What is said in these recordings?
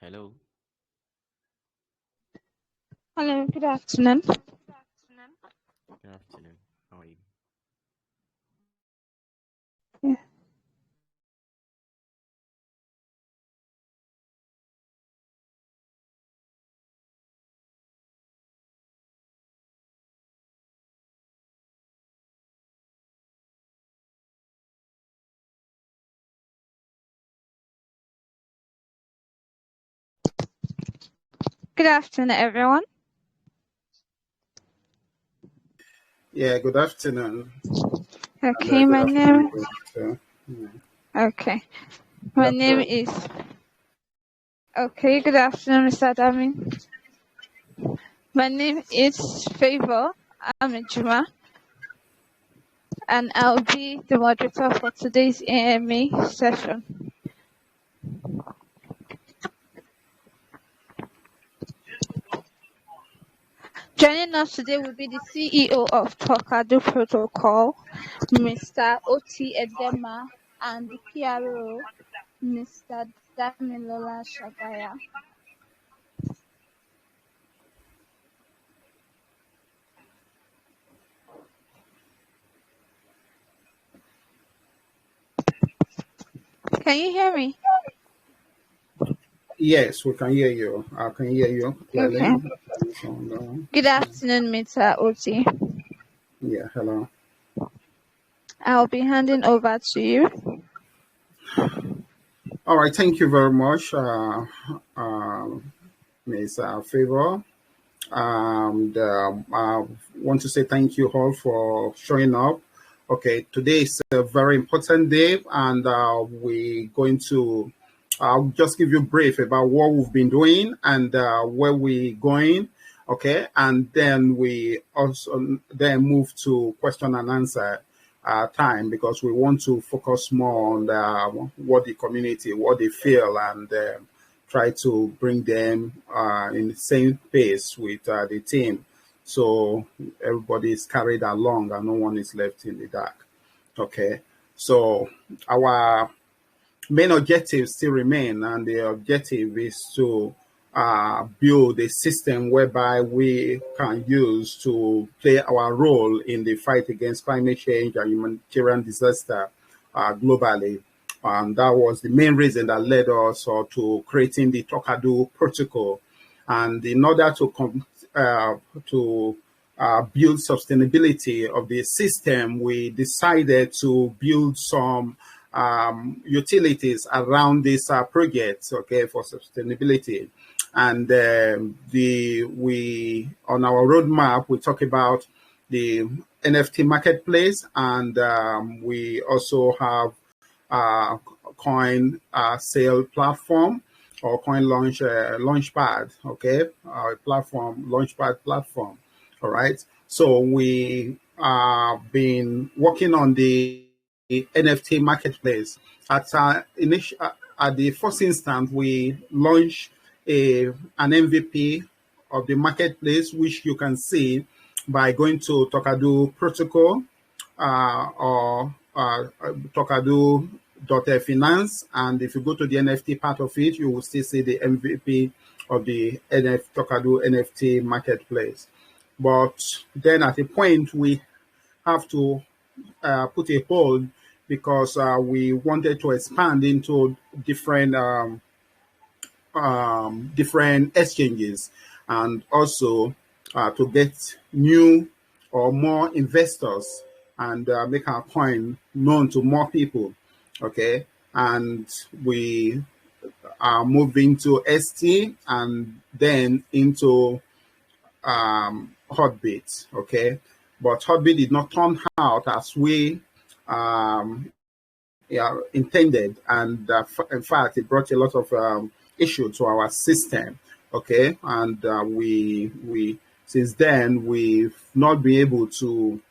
Hello. Hello, good afternoon. Good afternoon. How are you? Yeah. Good afternoon, everyone. Yeah, good afternoon. Okay, Good my name. afternoon. So, yeah. Okay, my name is. Okay, good afternoon, Mr. Dami. My name is Favor Amijuma, and I'll be the moderator for today's AMA session. Joining us today will be the CEO of Talkado Protocol, Mr. Oti Edema, and the PRO, Mr. Damilola Shagaya. Can you hear me? Yes, we can hear you. I can hear you clearly. Okay. So, Good afternoon, Mr. Oti. yeah, hello. I'll be handing over to you. All right, thank you very much, Ms. Favor. I want to say thank you all for showing up. Okay, today is a very important day, and we're going to I'll just give you a brief about what we've been doing and where we're going. Okay, and then we also then move to question and answer time, because we want to focus more on what the community, what they feel, and try to bring them in the same pace with the team, so everybody is carried along and no one is left in the dark. Okay, so our main objectives still remain, and the objective is to build a system whereby we can use to play our role in the fight against climate change and humanitarian disaster globally. And that was the main reason that led us to creating the Talkado Protocol. And in order to build sustainability of the system, we decided to build some utilities around this project, okay, for sustainability. And we on our roadmap we talk about the NFT marketplace, and we also have coin sale platform, or coin launchpad, okay, platform, launchpad platform. All right. So we been working on the NFT marketplace. At the first instance, we launched an MVP of the marketplace, which you can see by going to Talkado Protocol or Talkado.finance. And if you go to the NFT part of it, you will still see the MVP of the Talkado NFT marketplace. But then at a point, we have to put a hold, because we wanted to expand into different different exchanges, and also to get new or more investors, and make our coin known to more people. Okay, and we moved into ST and then into Heartbeat. Okay, but Heartbeat did not turn out as we intended, and in fact, it brought a lot of issue to our system. Okay, and we since then we've not been able to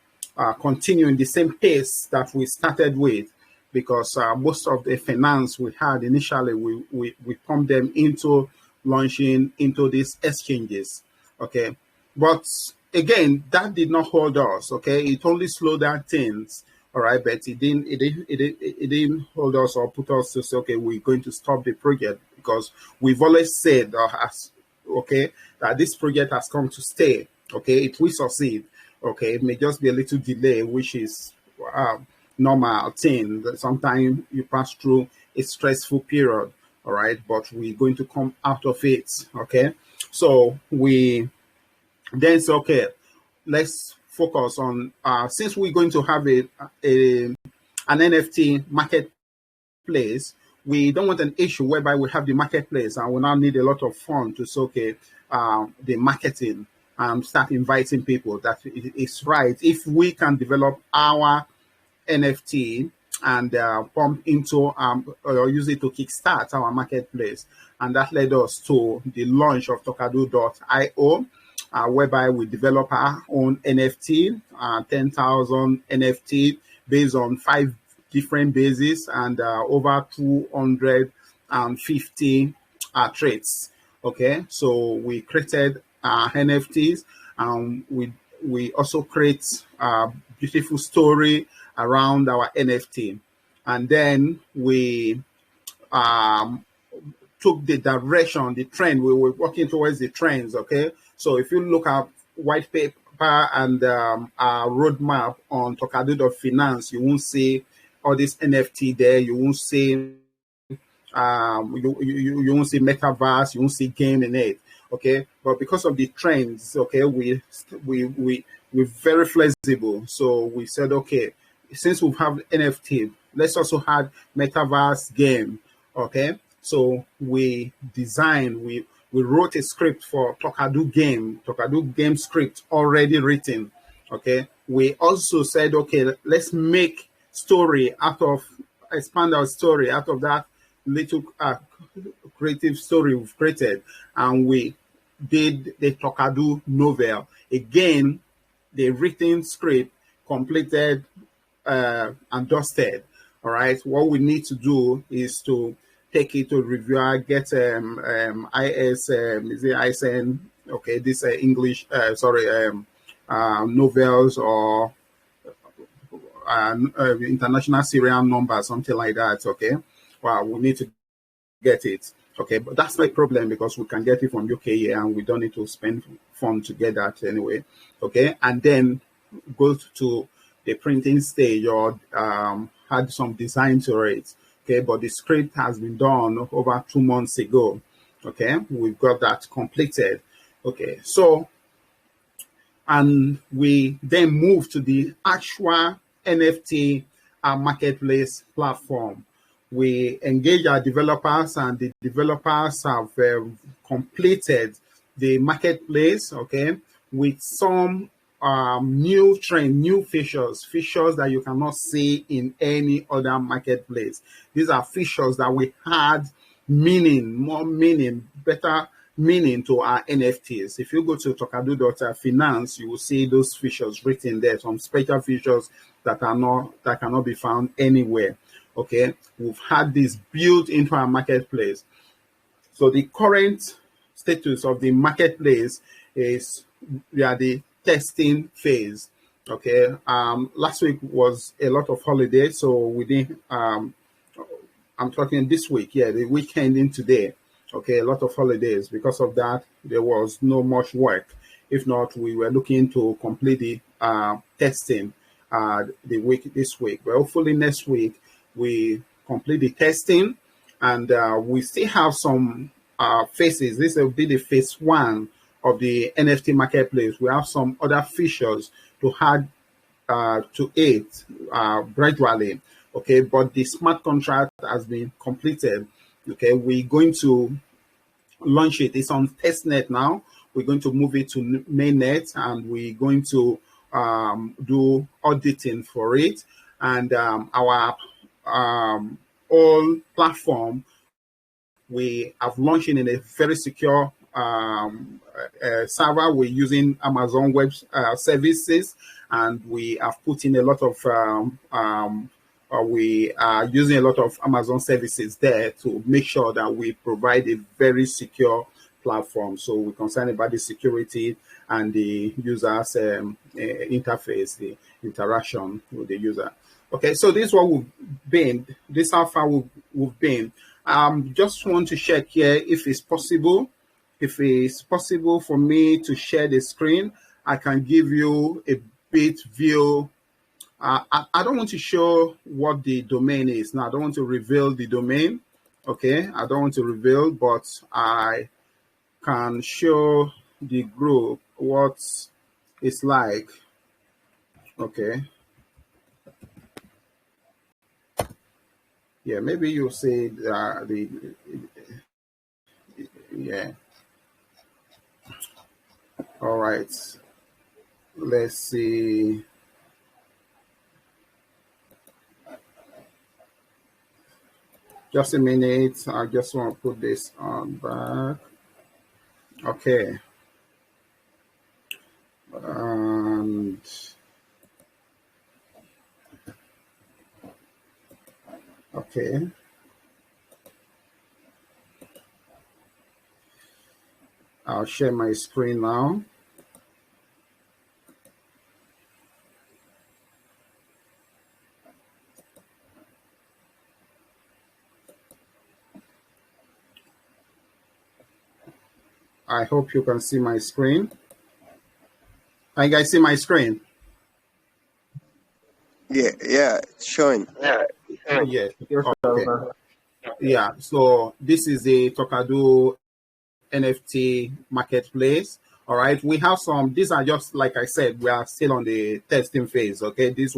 continue in the same pace that we started with, because most of the finance we had initially, we pumped them into launching into these exchanges. Okay, but again, that did not hold us. Okay, it only slowed down things. All right, but it didn't hold us or put us to say, okay, we're going to stop the project, because we've always said that this project has come to stay. Okay, it will succeed. Okay, it may just be a little delay, which is normal thing. Sometimes you pass through a stressful period. All right, but we're going to come out of it. Okay, so we then say, okay, let's focus on since we're going to have an NFT marketplace, we don't want an issue whereby we have the marketplace and we now need a lot of funds to say, okay, the marketing and start inviting people. That is right. If we can develop our NFT and pump into or use it to kickstart our marketplace, and that led us to the launch of Talkado.io. Whereby we develop our own NFT, 10,000 NFT based on 5 different bases and over 250 traits. Okay, so we created NFTs, and we also create a beautiful story around our NFT, and then we took the direction, the trend. We were working towards the trends. Okay, so if you look at white paper and our roadmap on Talkado.finance, you won't see all this NFT there. You won't see you won't see metaverse. You won't see game in it. Okay, but because of the trends, okay, we're very flexible. So we said, okay, since we have NFT, let's also add metaverse game. Okay, so we wrote a script for Talkado game script already written. Okay, we also said, okay, let's make expand our story out of that little creative story we've created, and we did the Talkado novel. Again, the written script completed and dusted. All right, what we need to do is to take it to reviewer, get ISN, okay, this English, novels or international serial number, something like that. Okay, well, we need to get it. Okay, but that's my problem, because we can get it from UK here and we don't need to spend funds to get that anyway. Okay, and then go to the printing stage or had some design to it. Okay, but the script has been done over 2 months ago. Okay, we've got that completed. Okay, so, and we then move to the actual NFT marketplace platform. We engage our developers, and the developers have completed the marketplace, okay, with some new features that you cannot see in any other marketplace. These are features that we had better meaning to our NFTs. If you go to Talkado.finance, you will see those features written there, some special features that cannot be found anywhere. Okay, we've had this built into our marketplace. So the current status of the marketplace is we are the testing phase. Okay, last week was a lot of holidays, so we didn't. I'm talking this week, the week ending today. Okay, a lot of holidays. Because of that, there was no much work. If not, we were looking to complete the testing this week. But hopefully next week we complete the testing, and we still have some phases. This will be the phase 1 of the NFT marketplace. We have some other features to add to it gradually. Okay, but the smart contract has been completed. Okay, we're going to launch it. It's on testnet now. We're going to move it to mainnet, and we're going to do auditing for it. And our old platform, we have launched it in a very secure server. We're using Amazon Web Services, and we have put in a lot of we are using a lot of Amazon services there to make sure that we provide a very secure platform. So we're concerned about the security and the user's interface, the interaction with the user. Okay, so this is what we've been. This is how far we've been. Just want to check here if it's possible. If it's possible for me to share the screen, I can give you a bit view. I don't want to show what the domain is. Now, I don't want to reveal the domain. Okay, I don't want to reveal, but I can show the group what it's like. Okay. Yeah, maybe you'll see yeah. All right. Let's see. Just a minute. I just want to put this on back. Okay. And okay. I'll share my screen now. I hope you can see my screen. Can you guys see my screen? Yeah, it's showing. Yeah. Okay. Yeah. So this is the Talkado NFT marketplace. All right. We have some. These are just like I said. We are still on the testing phase. Okay. These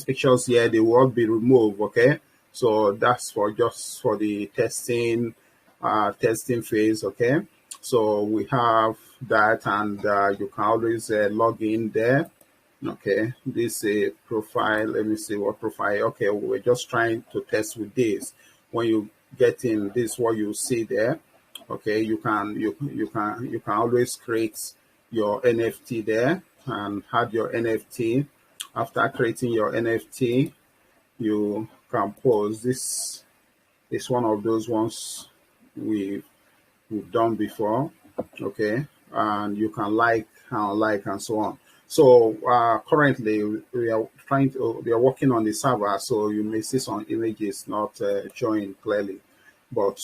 pictures here. They will all be removed. Okay. So that's just for the testing phase. Okay. So we have that, and you can always log in there. Okay, this profile. Let me see what profile. Okay, we're just trying to test with this. When you get in, this is what you see there. Okay, you can always create your NFT there and add your NFT. After creating your NFT, you can post. This is one of those ones we've done before. Okay, and you can like and so on. So currently we are working on the server, so you may see some images not showing clearly. But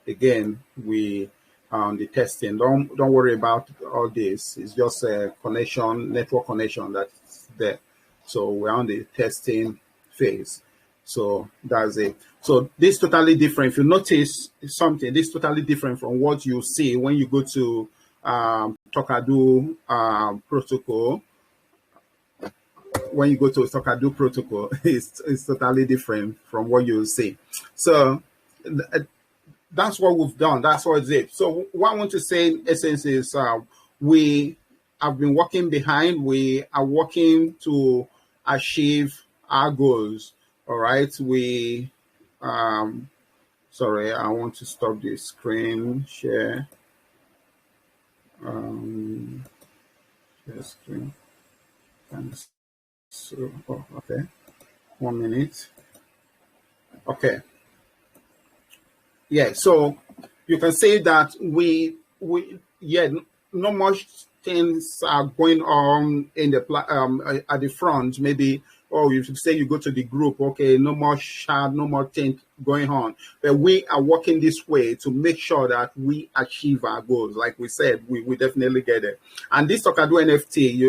again, we are on the testing. Don't worry about all this. It's just a network connection that's there. So we're on the testing phase. So that's it. So this is totally different. If you notice something, this is totally different from what you see when you go to Talkado Protocol. When you go to Talkado Protocol, it's totally different from what you see. So that's what we've done. That's what it's it. So what I want to say in essence is we have been working behind. We are working to achieve our goals. All right. Sorry, I want to stop the screen share. Share screen. So, okay. 1 minute. Okay. Yeah. So you can say that not much things are going on in the at the front. Maybe, you should say you go to the group. Okay, no more no more things going on. But we are working this way to make sure that we achieve our goals. Like we said, we definitely get it. And this Talkado NFT,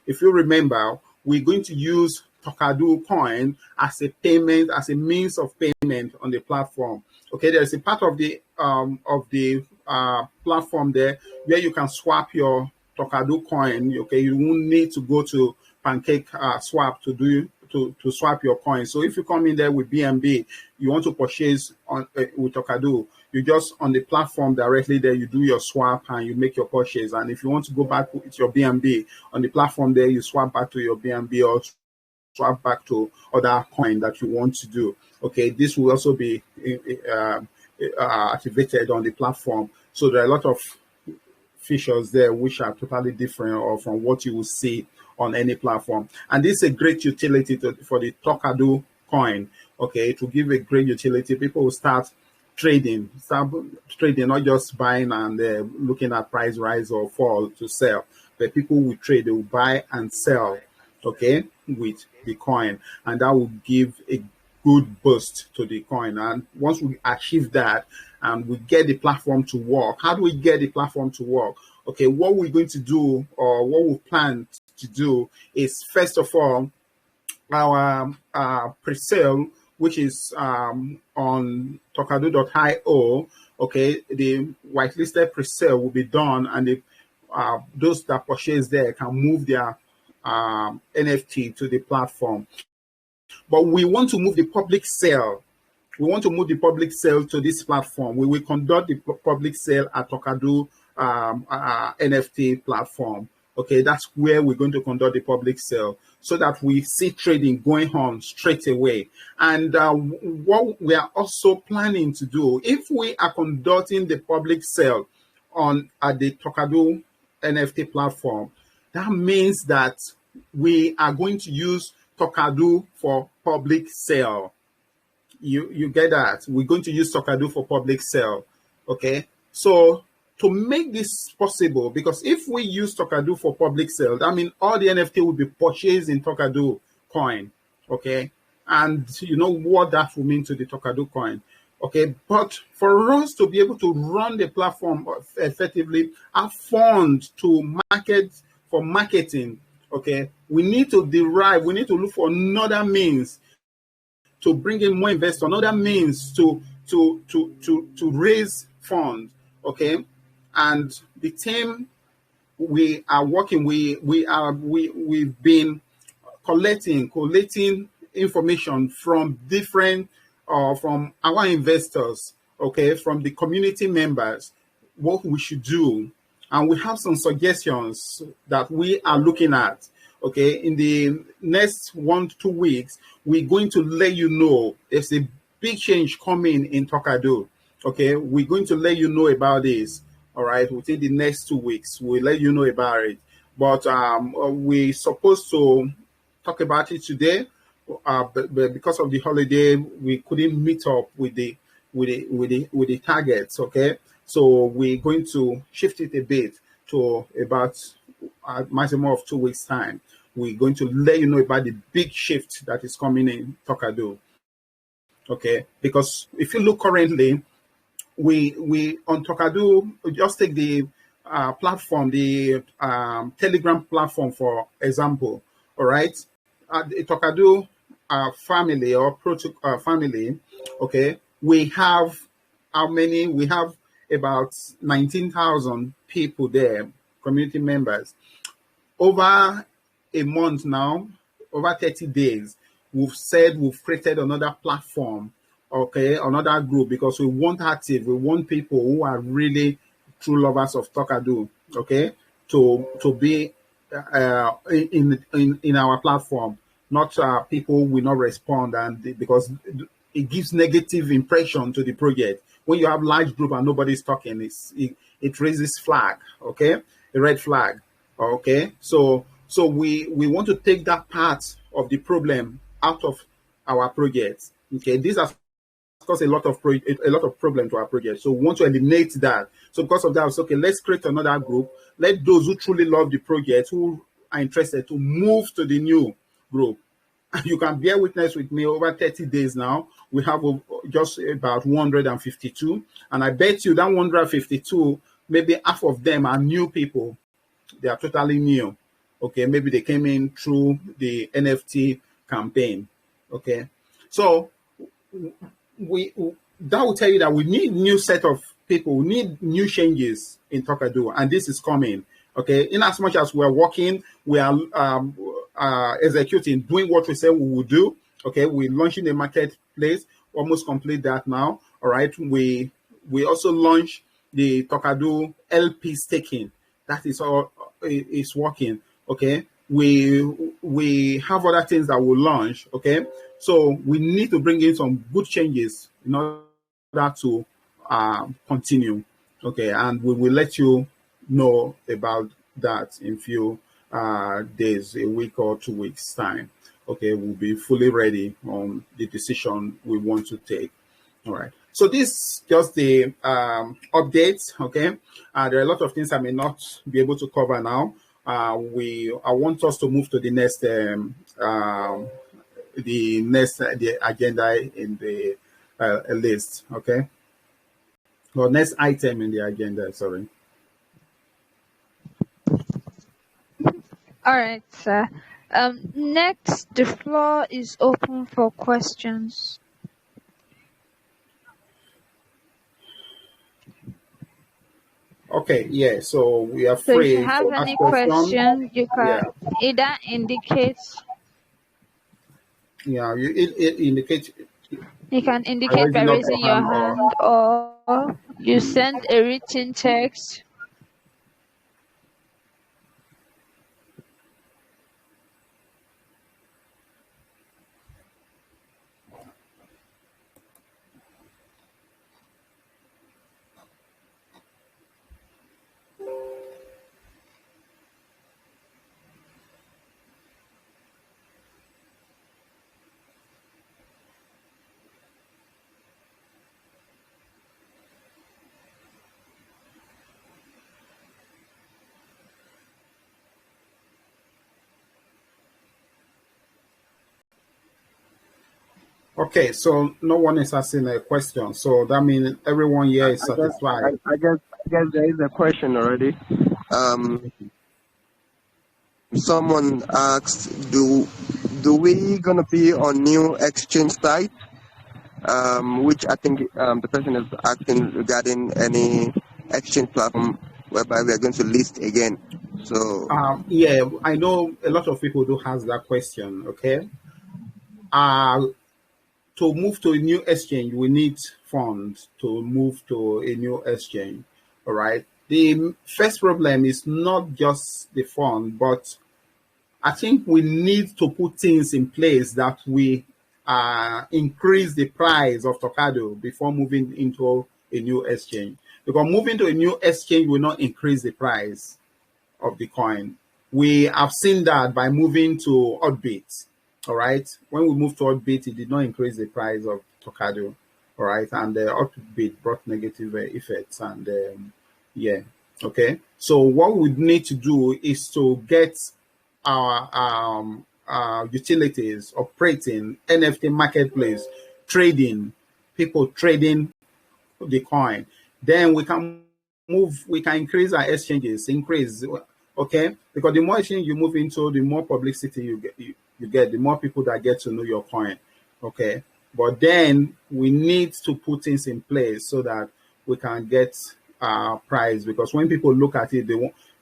if you remember, we're going to use Talkado coin as a payment, as a means of payment on the platform. Okay, there's a part of the platform there where you can swap your Talkado coin. Okay, you won't need to go to Pancake Swap to to swap your coin. So if you come in there with BNB, you want to purchase on with Talkado, you just on the platform directly there, you do your swap and you make your purchase. And if you want to go back with your BNB on the platform there, you swap back to your BNB or swap back to other coin that you want to do. Okay, this will also be activated on the platform. So there are a lot of features there which are totally different or from what you will see on any platform. And this is a great utility for the Talkado coin. Okay, to give a great utility, people will start trading, not just buying and looking at price rise or fall to sell, but people will trade, they will buy and sell, okay, with the coin, and that will give a good boost to the coin. And once we achieve that and we get the platform to work, how do we get the platform to work? Okay, what we're going to do or what we plan to do is, first of all, our pre-sale, which is on Talkado.io. Okay, the whitelisted pre-sale will be done, and those that purchase there can move their NFT to the platform. But we want to move the public sale. We want to move the public sale to this platform. We will conduct the public sale at Talkado NFT platform. Okay, that's where we're going to conduct the public sale so that we see trading going on straight away. And what we are also planning to do, if we are conducting the public sale at the Talkado NFT platform, that means that we are going to use Talkado for public sale. You get that? We're going to use Talkado for public sale. Okay, so to make this possible, because if we use Talkado for public sale, that means all the NFT will be purchased in Talkado coin. Okay, and you know what that will mean to the Talkado coin. Okay, but for us to be able to run the platform effectively, have funds to marketing, okay, we need to look for another means to bring in more investors, another means to raise funds, okay. And the team we are working, we've been collating information from different from our investors, okay, from the community members, what we should do. And we have some suggestions that we are looking at. Okay, in the next 1 to 2 weeks, we're going to let you know there's a big change coming in Talkado. Okay, we're going to let you know about this. All right, within the next 2 weeks, we'll let you know about it. But we're supposed to talk about it today, but because of the holiday, we couldn't meet up with the targets. Okay, so we're going to shift it a bit to about a maximum of 2 weeks' time. We're going to let you know about the big shift that is coming in Talkado. Okay, because if you look currently, we on Talkado, just take the platform, the Telegram platform, for example. All right, the Talkado family or family. Okay, we have how many? We have about 19,000 people there, community members. Over a month now, over 30 days, we've said we've created another platform, okay, another group, because we want active, we want people who are really true lovers of Talkado, okay, to be in our platform, not people will not respond, and because it gives negative impression to the project. When you have large group and nobody's talking, it raises flag, okay, a red flag, okay. So we want to take that part of the problem out of our project. Okay, this has caused a lot of problem to our project. So we want to eliminate that. So because of that, it's okay, let's create another group. Let those who truly love the project, who are interested, to move to the new group. You can bear witness with me, over 30 days now, we have just about 152. And I bet you that 152, maybe half of them are new people. They are totally new. Okay, maybe they came in through the NFT campaign. Okay, so that will tell you that we need new set of people. We need new changes in Talkado, and this is coming. Okay, in as much as we're working, we are executing, doing what we said we would do. Okay, we're launching the marketplace, almost complete that now. All right, we also launched the Talkado LP staking. That is all is working. Okay, we have other things that will launch. Okay, so we need to bring in some good changes in order to continue. Okay, and we will let you know about that in few days, a week or 2 weeks time. Okay, we'll be fully ready on the decision we want to take. All right. So this just the updates. Okay, there are a lot of things I may not be able to cover now. I want us to move to the next the agenda in the list. Okay, or next item in the agenda. Sorry. All right, sir. Next, the floor is open for questions. Okay, yeah, so we are So if free you have to ask any questions. question, you Yeah, can either indicate yeah, it indicate you can by indicate by raising up your raising your hand or hand, or you send a written text. okay, so no one is asking a question. So that means everyone here is satisfied. I guess there is a question already. Someone asked, do we gonna be on new exchange site? Which I think the person is asking regarding any exchange platform whereby we are going to list again. So Yeah, I know a lot of people do has that question. Okay, to move to a new exchange, we need funds to move to a new exchange. All right. The first problem is not just the fund, but I think we need to put things in place that we increase the price of Talkado before moving into a new exchange. Because moving to a new exchange will not increase the price of the coin. We have seen that by moving to Oddbit. All right. When we moved to Oddbit, it did not increase the price of Talkado. All right. And the Oddbit brought negative effects. And yeah. Okay. So what we need to do is to get our utilities operating, NFT marketplace, trading, people trading the coin. Then we can increase our exchanges, okay? Because the more exchange you move into, the more publicity you get, the more people that get to know your coin, okay? But then we need to put things in place so that we can get price, because when people look at it,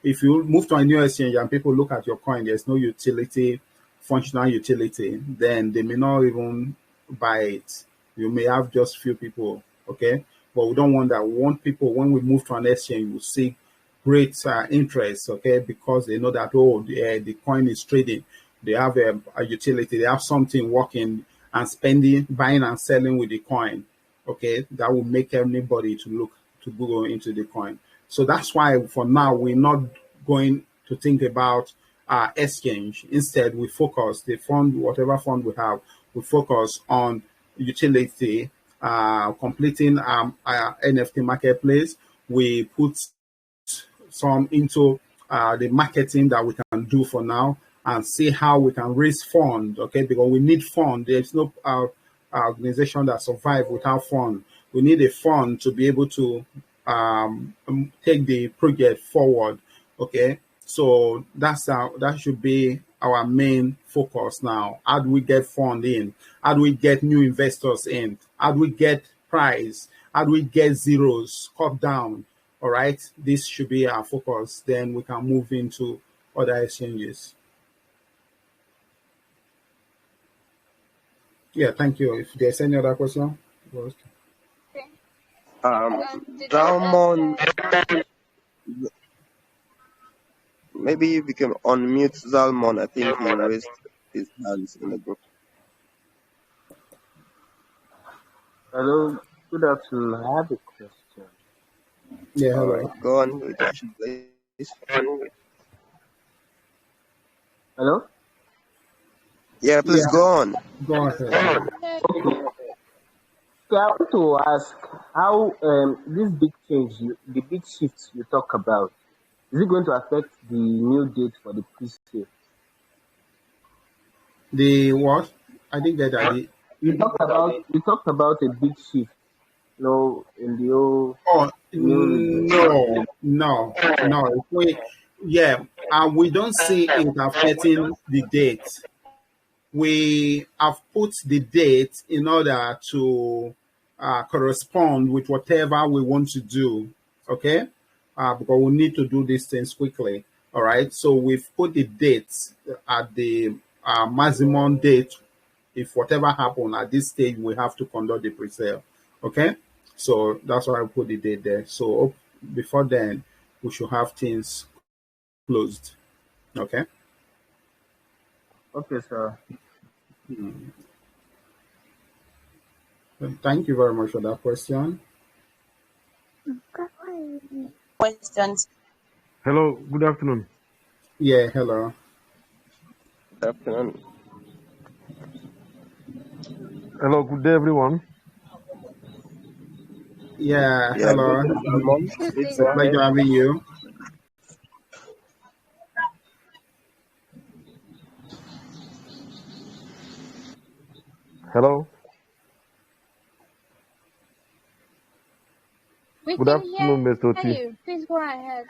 if you move to a new exchange and people look at your coin, there's no utility, functional utility, then they may not even buy it. You may have just few people, okay? But we don't want that. We want people, when we move to an exchange, we see great interest, okay? Because they know that, oh, the coin is trading. They have a utility. They have something working and spending, buying and selling with the coin, okay? That will make anybody to go into the coin. So that's why for now, we're not going to think about exchange. Instead, we focus the fund, whatever fund we have, we focus on utility, completing our NFT marketplace. We put some into the marketing that we can do for now and see how we can raise fund, okay? Because we need fund. There's no organization that survive without fund. We need a fund to be able to take the project forward, okay? So that should be our main focus now. How do we get fund in? How do we get new investors in? How do we get price? How do we get zeros cut down? All right, this should be our focus. Then we can move into other exchanges. Yeah, thank you. If there's any other question, Did Zalmon, maybe if you can unmute Zalmon, I think he raised his hands in the group. Hello, good afternoon. I have a question. yeah, All right, hello. go on with your question, please. Hello? Yeah, please Yeah, go on. go ahead. Okay. So I want to ask how this big change, the big shift you talk about, is it going to affect the new date for the pre-sale? The what? I didn't get that. You talked about a big shift, in the whole Oh new no, no, no. If we, yeah, we don't see it affecting the date. We have put the date in order to correspond with whatever we want to do. Okay, because we need to do these things quickly. All right. So we've put the dates at the maximum date. If whatever happen at this stage, we have to conduct the pre-sale. Okay. So that's why I put the date there. So before then, we should have things closed. Okay. Okay, sir. Thank you very much for that question. Questions. Hello, good afternoon. Yeah. Hello. Good afternoon. Hello, good day, everyone. Yeah. Yeah, Hello. Mr. Zalmon, please It's go a ahead. pleasure having you. Hello, We good can hear afternoon, Mr. Oti. you. Please go ahead.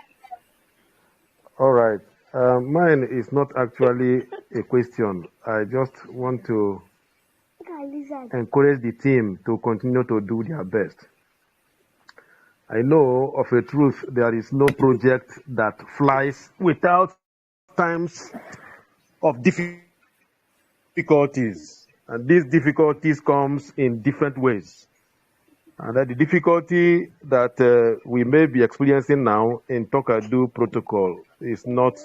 All right. Mine is not actually a question. I just want to encourage the team to continue to do their best. I know of a truth, there is no project that flies without times of difficulties. And these difficulties comes in different ways. And that the difficulty that we may be experiencing now in Talkado Protocol is not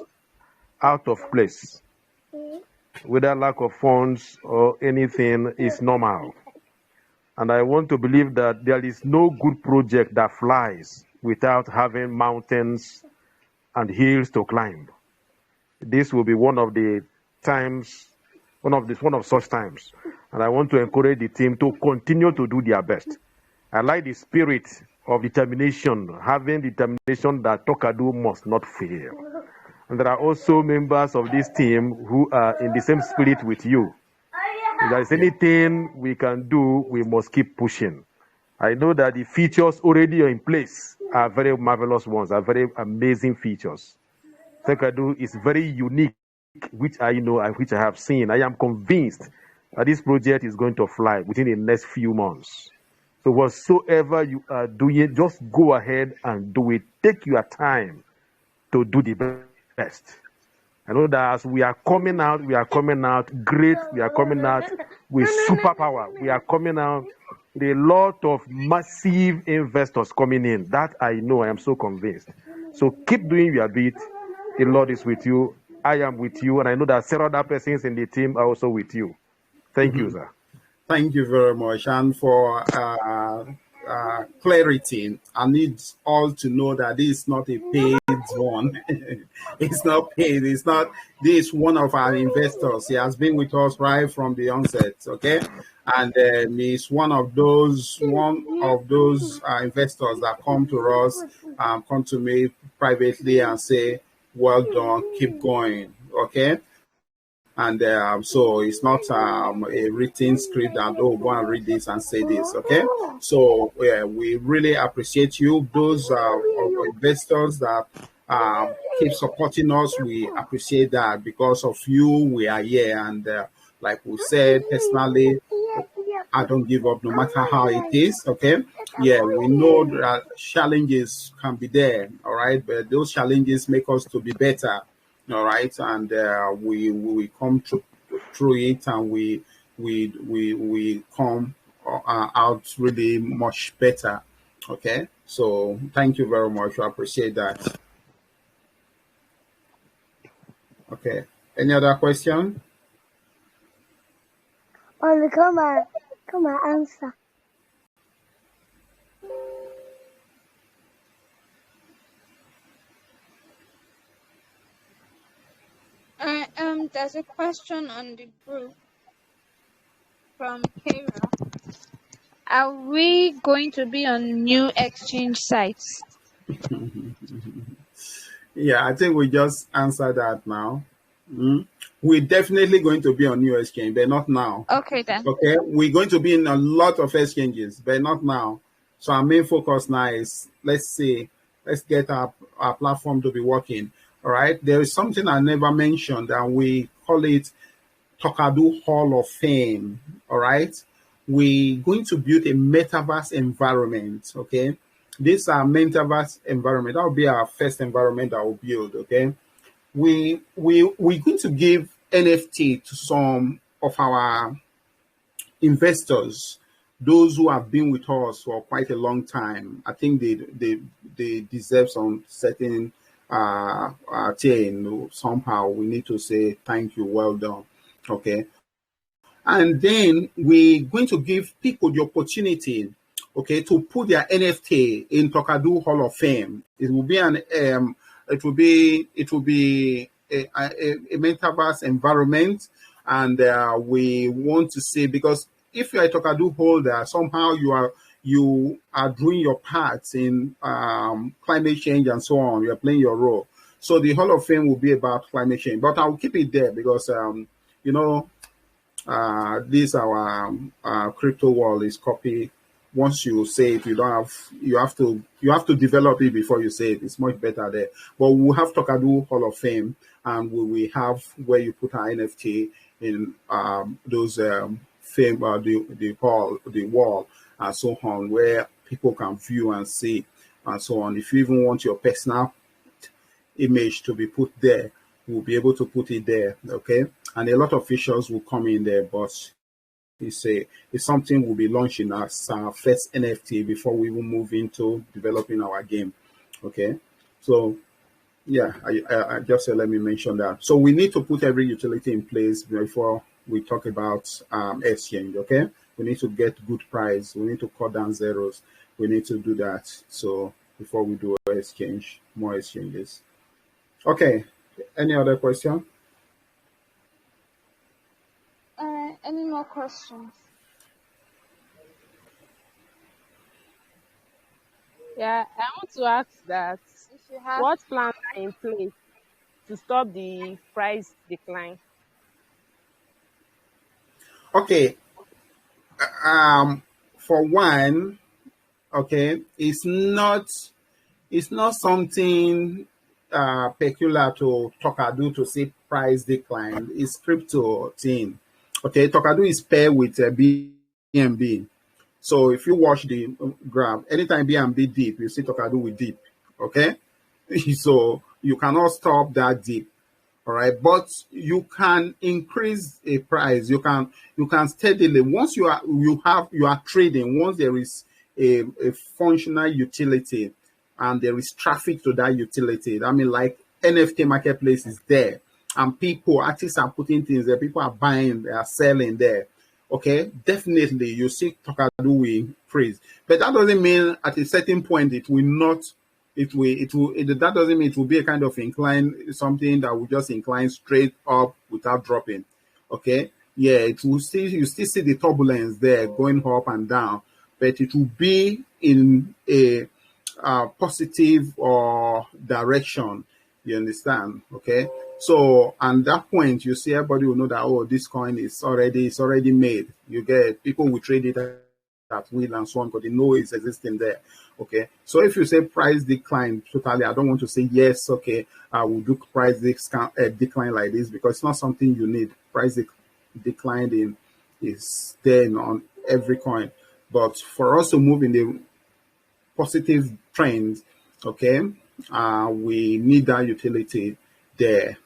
out of place. Whether lack of funds or anything is normal. And I want to believe that there is no good project that flies without having mountains and hills to climb. This will be one of the times, one of such times. And I want to encourage the team to continue to do their best. I like the spirit of determination, having determination that Talkado must not fail. And there are also members of this team who are in the same spirit with you. If there is anything we can do, we must keep pushing. I know that the features already in place are very marvelous ones, are very amazing features. Talkado is very unique, which I know and which I have seen. I am convinced that this project is going to fly within the next few months. So whatsoever you are doing, just go ahead and do it. Take your time to do the best. I know that as we are coming out great. We are coming out with superpower. We are coming out with a lot of massive investors coming in. That I know, I am so convinced. So keep doing your bit. The Lord is with you. I am with you. And I know that several other persons in the team are also with you. Thank you, sir. Thank you very much. And for clarity, I need all to know that this is not a paid one. It's not paid. It's not. This is one of our investors. He has been with us right from the onset. Okay, and he's one of those investors that come to us, come to me privately and say, "Well done, keep going." Okay. And so it's not a written script that, oh, go and read this and say this. Okay. So we really appreciate you. Those investors that keep supporting us, we appreciate that. Because of you, we are here. And like we said, personally, I don't give up no matter how it is. Okay. Yeah, we know that challenges can be there. All right. But those challenges make us to be better. All right. And we come through it, and we we come out really much better. Okay, so thank you very much. I appreciate that. Okay, any other question? Only come and answer. There's a question on the group from Kara. Are we going to be on new exchange sites? Yeah, I think we just answered that now. We're definitely going to be on new exchange, but not now. Okay then. Okay, we're going to be in a lot of exchanges, but not now. So our main focus now is let's get our platform to be working. All right. There is something I never mentioned, and we call it Talkado Hall of Fame. All right. We're going to build a metaverse environment. Okay. This is our metaverse environment. That will be our first environment that we'll build. Okay. We're going to give NFT to some of our investors, those who have been with us for quite a long time. I think they deserve some certain thing. Somehow we need to say thank you, well done. Okay. And then we're going to give people the opportunity, okay, to put their NFT in Talkado Hall of Fame. It will be a metaverse environment, and we want to say, because if you're a Talkado holder, somehow you are doing your part in climate change and so on. You're playing your role. So the Hall of Fame will be about climate change, but I'll keep it there because you know. This our crypto world is copy. Once you say it, you have to develop it before you say it. It's much better there. But we'll have Talkado Hall of Fame, and we will have where you put our NFT in those fame the wall and so on, where people can view and see and so on. If you even want your personal image to be put there, we'll be able to put it there. Okay. And a lot of features will come in there, but it's something we'll be launching as our first NFT before we will move into developing our game. Okay, so yeah, I just said let me mention that. So we need to put every utility in place before we talk about exchange. Okay, we need to get good price. We need to cut down zeros. We need to do that. So before we do more exchanges. Okay, any other question? Any more questions? Yeah, I want to ask that If you have, what plans are in place to stop the price decline? Okay, for one, okay, it's not something peculiar to Talkado to see price decline. It's crypto thing. Okay, Talkado is paired with BNB. So if you watch the graph, anytime BNB dip, you see Talkado will dip. Okay, so you cannot stop that dip. All right, but you can increase a price. You can steadily, once you are trading, once there is a functional utility and there is traffic to that utility. I mean, like NFT marketplace is there, and artists are putting things there, people are buying, they are selling there. Okay, definitely you see Talkado will increase, but that doesn't mean at a certain point it will not. That doesn't mean it will be a kind of incline, something that will just incline straight up without dropping. Okay, yeah, you still see the turbulence there going up and down, but it will be in a positive or direction. You understand? Okay. So, and that point, you see, everybody will know that, oh, this coin is already made. You get people will trade it at will and so on because they know it's existing there. Okay. So if you say price decline totally, I don't want to say yes. Okay, I will do price decline like this because it's not something you need. Price decline is there on every coin, but for us to move in the positive trends, okay, we need that utility there,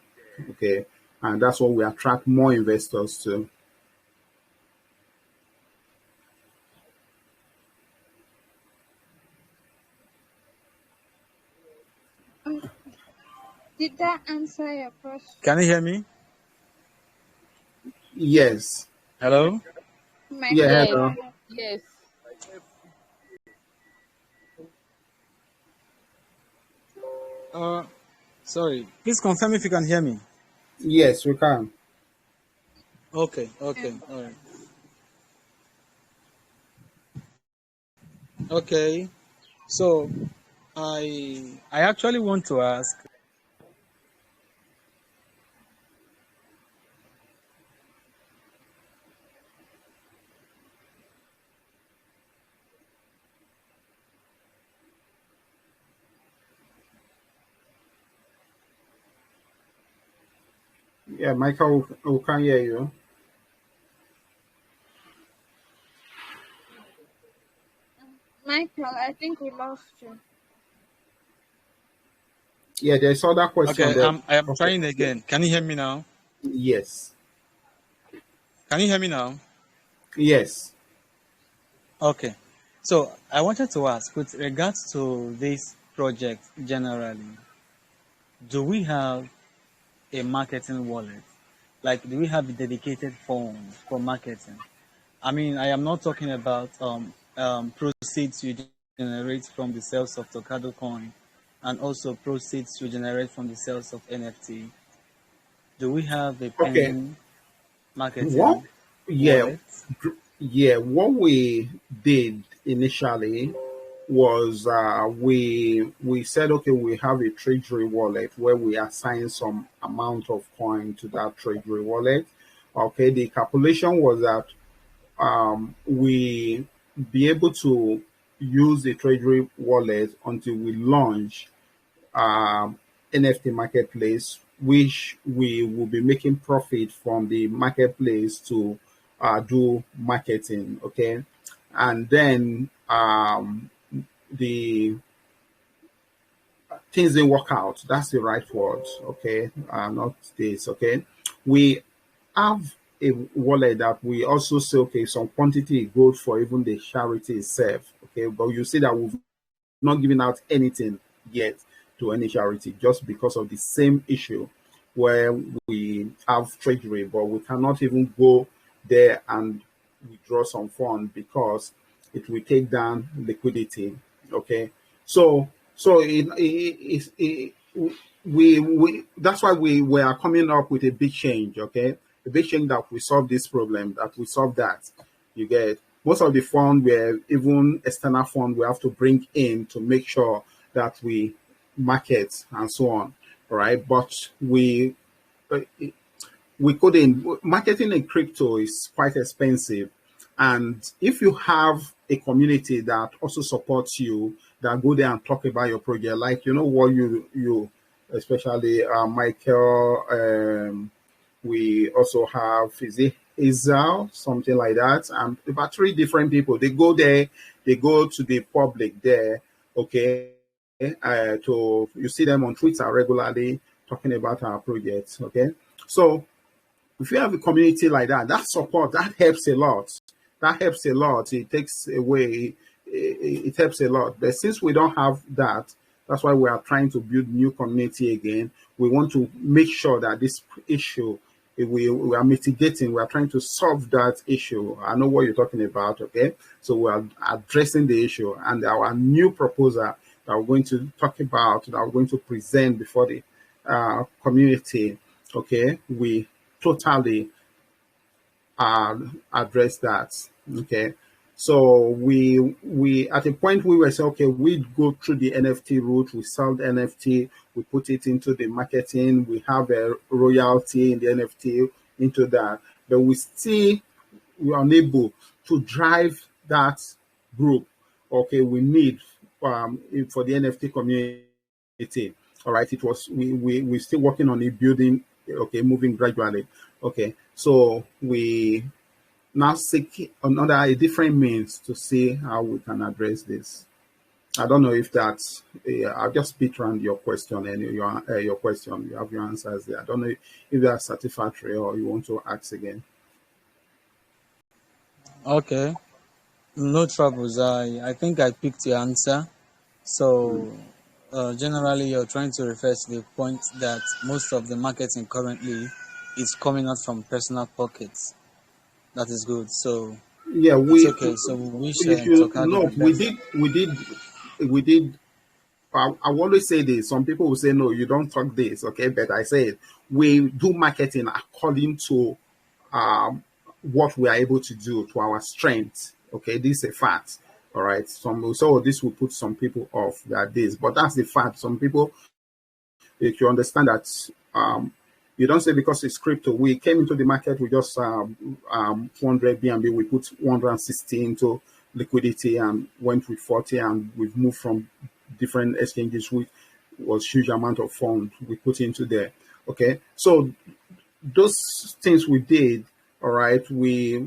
okay, and that's what we attract more investors to. Did that answer your question? Can you hear me? Yes. Hello? Yeah, Michael, Yes, go hello. ahead. yes. Uh, Sorry. Please confirm if you can hear me. Yes, we can. Okay, Yeah. okay, all right. Okay. So I actually want to ask. Yeah, Michael, we can hear you. Michael, I think we lost you. Yeah, there's other question Okay, there. I am Okay. trying again. Can you hear me now? Yes. Can you hear me now? Yes. Okay. So I wanted to ask, with regards to this project generally, do we have a marketing wallet? Like, do we have a dedicated fund for marketing? I mean, I am not talking about proceeds you generate from the sales of Talkado coin, and also proceeds you generate from the sales of NFT. Do we have a Okay. pending What? marketing Yeah. wallet? Yeah. What we did initially was we said, okay, we have a treasury wallet where we assign some amount of coin to that treasury wallet. Okay. The calculation was that we be able to use the treasury wallet until we launch NFT marketplace, which we will be making profit from the marketplace to do marketing. Okay, and then the things didn't work out. That's the right word. Okay, not this. Okay, we have a wallet that we also say, okay, some quantity goes for even the charity itself. Okay, but you see that we've not given out anything yet to any charity just because of the same issue where we have treasury, but we cannot even go there and withdraw some fund because it will take down liquidity. Okay, so we that's why we are coming up with a big change. Okay, a big change that we solve this problem, that we solve that. You get most of the fund were even external fund we have to bring in to make sure that we market and so on. All right, but uh, we couldn't. Marketing in crypto is quite expensive, and if you have a community that also supports you, that go there and talk about your project, like you know what you especially Michael. We also have is it Isal, something like that, and about three different people. They go there, they go to the public there, okay. To you see them on Twitter regularly talking about our projects, okay. So if you have a community like that, that support that helps a lot. That helps a lot. It takes away, it helps a lot. But since we don't have that, that's why we are trying to build new community again. We want to make sure that this issue we are mitigating. We are trying to solve that issue. I know what you're talking about. Okay, so we are addressing the issue, and our new proposal that we're going to talk about, that we're going to present before the community. Okay, we totally address that. Okay. So we at a point we were saying, okay, we go through the NFT route, we sell the NFT, we put it into the marketing, we have a royalty in the NFT into that, but we are unable to drive that group. Okay, we need for the NFT community. All right, it was we still working on it, building. Okay, moving gradually. Okay, so we now seek another a different means to see how we can address this. I don't know if that's. I'll just beat around your question and your question. You have your answers there. I don't know if that's satisfactory or you want to ask again. Okay, no troubles. I think I picked your answer. So generally you're trying to refer to the point that most of the marketing currently is coming out from personal pockets. That is good. So Yeah, it's okay. So we wish if you Talkado the note, best. we did. I always say this. Some people will say, no, you don't talk this, okay? But I say we do marketing according to what we are able to do, to our strength. Okay, this is a fact. All right. So this will put some people off that this, but that's the fact. Some people, if you understand that, you don't say because it's crypto. We came into the market, we just 200 BNB, we put 160 into liquidity and went with 40, and we've moved from different exchanges, which was huge amount of funds we put into there. Okay, so those things we did, all right, we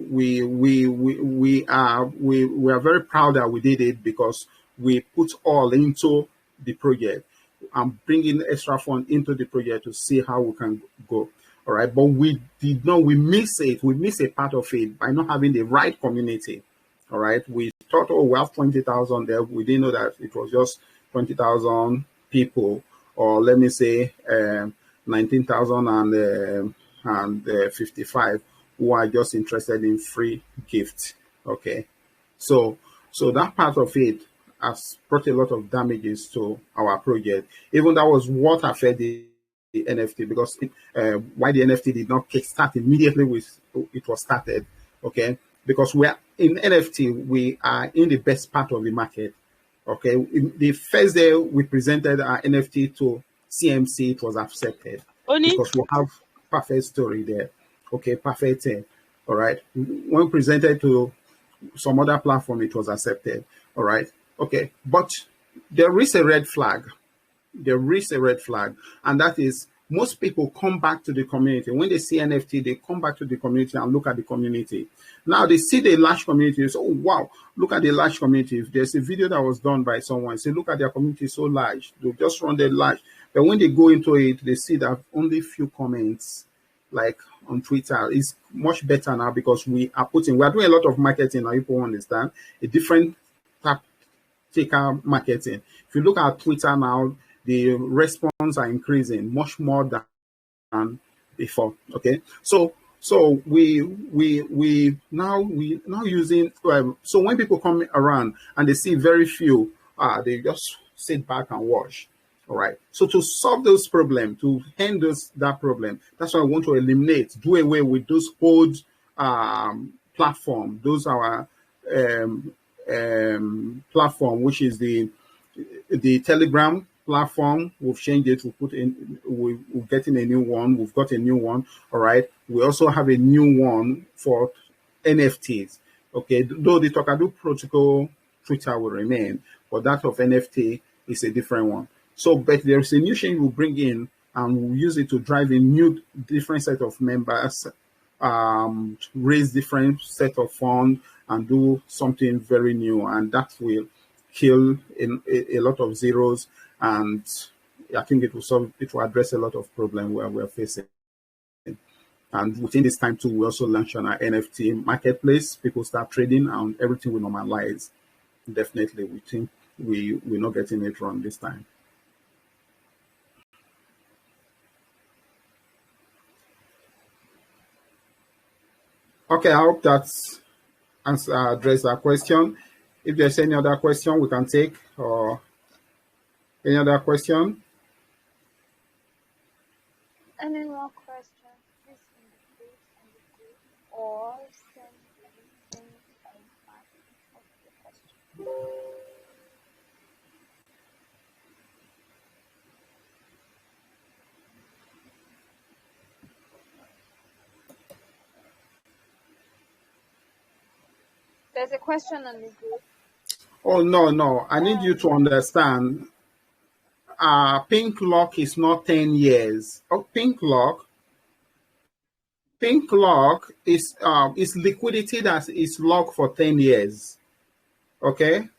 are very proud that we did it because we put all into the project and bringing extra fund into the project to see how we can go. All right, but we miss a part of it by not having the right community. All right, we thought, oh, we have 20,000 there. We didn't know that it was just 20,000 people, or let me say 19,055 who are just interested in free gift. Okay, so that part of it has brought a lot of damages to our project. Even that was what affected the NFT, because why the NFT did not kickstart immediately with it was started. Okay, because we are in NFT, we are in the best part of the market. Okay, in the first day we presented our NFT to CMC, it was accepted Oni, because we have perfect story there. Okay, perfect thing. All right. When we presented to some other platform, it was accepted. All right. Okay, but there is a red flag. There is a red flag, and that is most people come back to the community. When they see NFT, they come back to the community and look at the community. Now they see the large community. They say, oh, wow, look at the large community. If there's a video that was done by someone, say, look at their community so large. They just run the large. But when they go into it, they see that only few comments, like on Twitter. It's much better now because we are doing a lot of marketing now. People understand a different tactical marketing. If you look at Twitter now, the response are increasing much more than before. Okay, so we now using so when people come around and they see very few, they just sit back and watch. All right. So to solve those problems, to end that problem, that's why I want to eliminate, do away with those old platform. Those are platform, which is the Telegram platform. We've changed it. We're getting a new one. We've got a new one. All right. We also have a new one for NFTs. Okay. Though the Talkado Protocol Twitter will remain, but that of NFT is a different one. So, but there's a new change we'll bring in, and we'll use it to drive a new, different set of members, raise different set of funds, and do something very new, and that will kill a lot of zeros, and I think it will address a lot of problems where we're facing. And within this time too, we also launch on our NFT marketplace. People start trading, and everything will normalize. Definitely, we think we're not getting it wrong this time. Okay, I hope that's addressed that question. If there's any other question we can take, or any other question? Any more questions, please indicate in the group or send anything part of the question. There's a question on the group. Oh, no. I need you to understand. Pink lock is not 10 years. Oh, pink lock is liquidity that is locked for 10 years. Okay?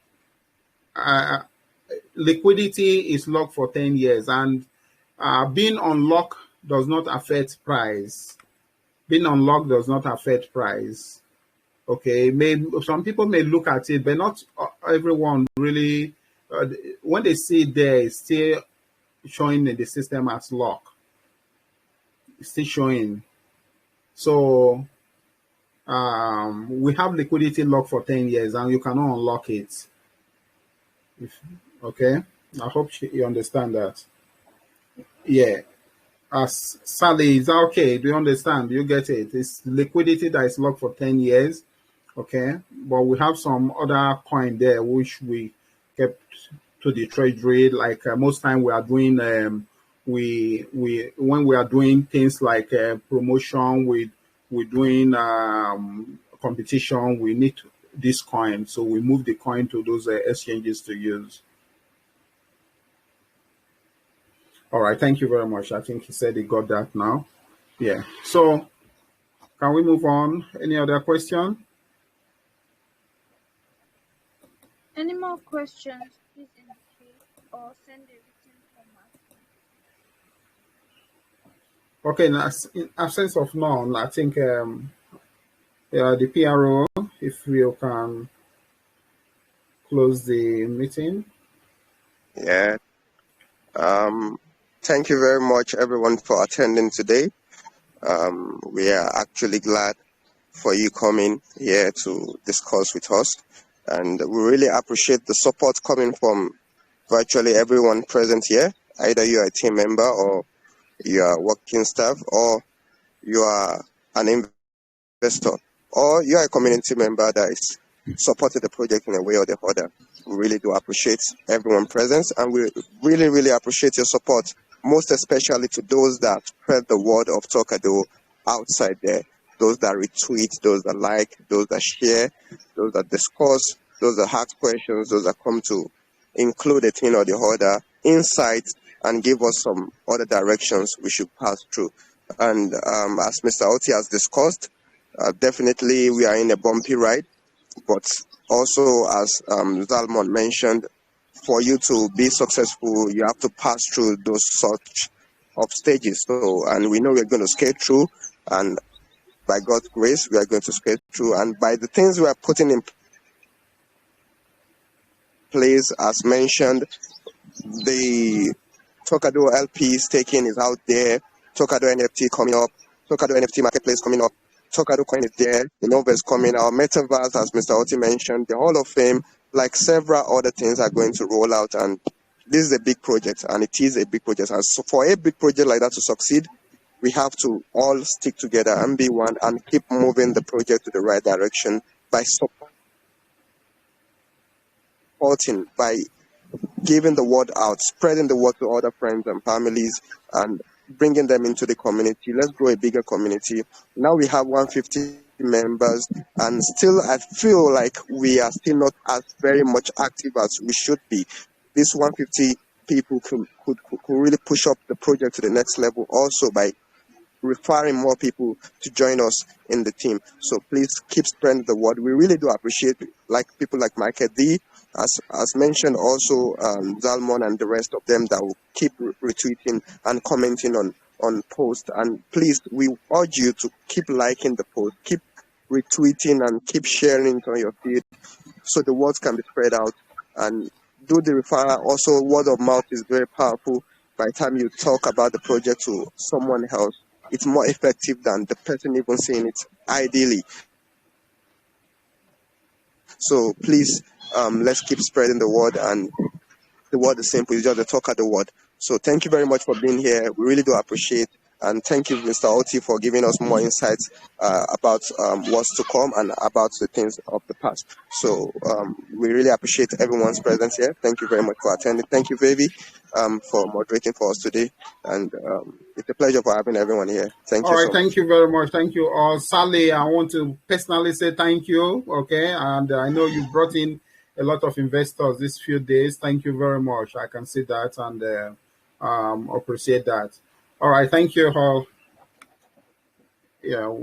Liquidity is locked for 10 years, and being unlocked does not affect price. Being unlocked does not affect price. Okay, some people may look at it, but not everyone really when they see it there, it's still showing in the system as lock. It's still showing. So we have liquidity lock for 10 years and you cannot unlock it. Okay, I hope you understand that. Yeah. As Sally, is that okay? Do you understand? Do you get it? It's liquidity that is locked for 10 years. Okay. But we have some other coin there which we kept to the treasury. Like most time we are doing we when we are doing things like promotion, we're doing competition, we need this coin. So we move the coin to those exchanges to use. All right, thank you very much. I think he said he got that now. Yeah. So can we move on? Any other question? Any more questions, please indicate or send a written format. Okay, in absence of none, I think the PRO, if you can close the meeting. Yeah. Thank you very much, everyone, for attending today. We are actually glad for you coming here to discuss with us. And we really appreciate the support coming from virtually everyone present here. Either you are a team member or you are working staff or you are an investor or you are a community member that is supporting the project in a way or the other. We really do appreciate everyone present and we really, really appreciate your support, most especially to those that spread the word of Talkado outside there, those that retweet, those that like, those that share, those that discuss, those that ask questions, those that come to include a thing or the other, insight, and give us some other directions we should pass through. And as Mr. Oti has discussed, definitely we are in a bumpy ride, but also as Zalmon mentioned, for you to be successful, you have to pass through those such of stages. So, and we know we're going to skate through, and by God's grace, we are going to skate through. And by the things we are putting in place, as mentioned, the Talkado LP staking is out there, Talkado NFT coming up, Talkado NFT marketplace coming up, Talkado coin is there, the Nova is coming, our metaverse, as Mr. Oti mentioned, the Hall of Fame, like several other things are going to roll out. And this is a big project, and it is a big project. And so for a big project like that to succeed, we have to all stick together and be one and keep moving the project to the right direction by supporting, by giving the word out, spreading the word to other friends and families, and bringing them into the community. Let's grow a bigger community. Now we have 150 members, and still I feel like we are still not as very much active as we should be. These 150 people could really push up the project to the next level also by requiring more people to join us in the team. So please keep spreading the word. We really do appreciate like people like Michael D, as mentioned, also Zalmon and the rest of them that will keep retweeting and commenting on posts. And please, we urge you to keep liking the post, keep retweeting and keep sharing it on your feed so the words can be spread out. And do the referral. Also, word of mouth is very powerful. By the time you talk about the project to someone else, it's more effective than the person even saying it ideally. So please, let's keep spreading the word, and the word is simple. It's just the talk of the word. So thank you very much for being here. We really do appreciate, and thank you, Mr. Oti, for giving us more insights about what's to come and about the things of the past. So we really appreciate everyone's presence here. Thank you very much for attending. Thank you, Vivi, for moderating for us today, and it's a pleasure for having everyone here. Thank All you right, so thank much. you very much. Thank you all. Sally, I want to personally say thank you. Okay, and I know you brought in a lot of investors these few days. Thank you very much. I can see that and appreciate that. All right, thank you all. Yeah.